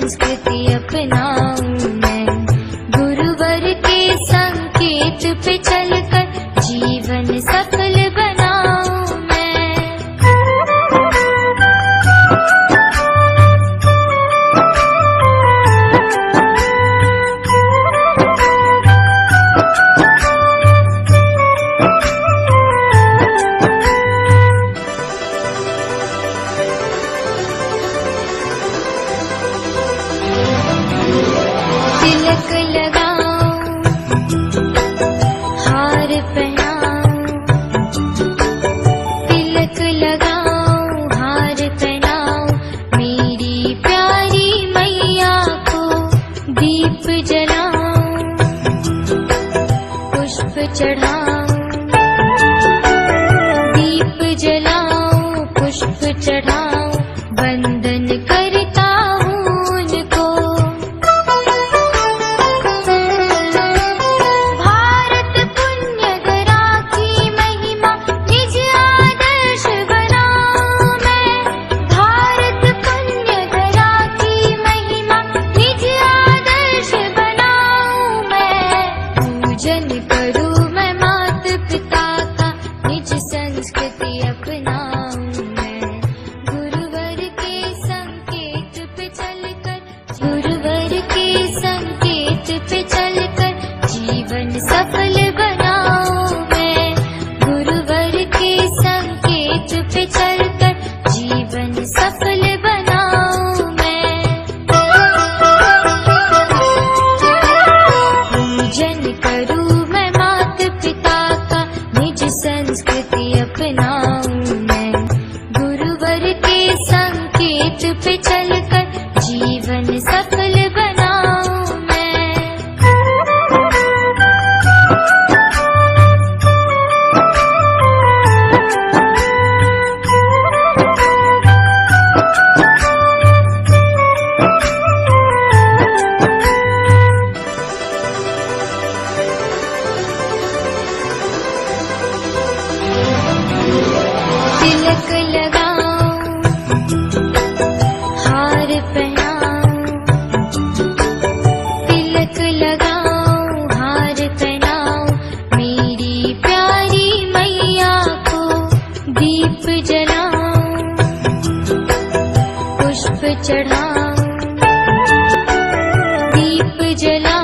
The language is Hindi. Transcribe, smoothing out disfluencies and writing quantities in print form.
संस्कृति अपनाऊं मैं। गुरुवर के संकेत पे चलकर जीवन सफल बनाऊं मैं। तिलक लगाऊं, हार पहनाऊं, तिलक लगाऊं, हार पहनाऊं, मेरी प्यारी मैया को दीप जलाऊं, पुष्प चढ़ाऊं, दीप जलाऊं, पुष्प चढ़ाऊं, वंदन करता हूँ उनको। भारत पुण्य धरा की महिमा निज आदर्श बनाऊं मैं। भारत पुण्य धरा की महिमा निज आदर्श बनाऊं मैं। पूजन करूं मैं मात पिता का, निज संस्कृति अपनाऊं मैं। गुरुवर के संकेत पे चलकर, गुरुवर के संकेत पे चलकर जीवन सफल बनाऊं मैं। गुरुवर के संकेत पे चलकर जीवन सफल बनाऊं मैं। पूजन करूं मैं मात पिता का, निज संस्कृति अपनाऊं मैं। गुरुवर के संकेत पे चलकर जीवन सफल बनाऊं मैं। तिलक लगाऊं, हार पहनाऊं, तिलक लगाऊं, हार पहनाऊं, मेरी प्यारी मैया को दीप जलाऊं, पुष्प चढ़ाऊं, दीप जलाऊं,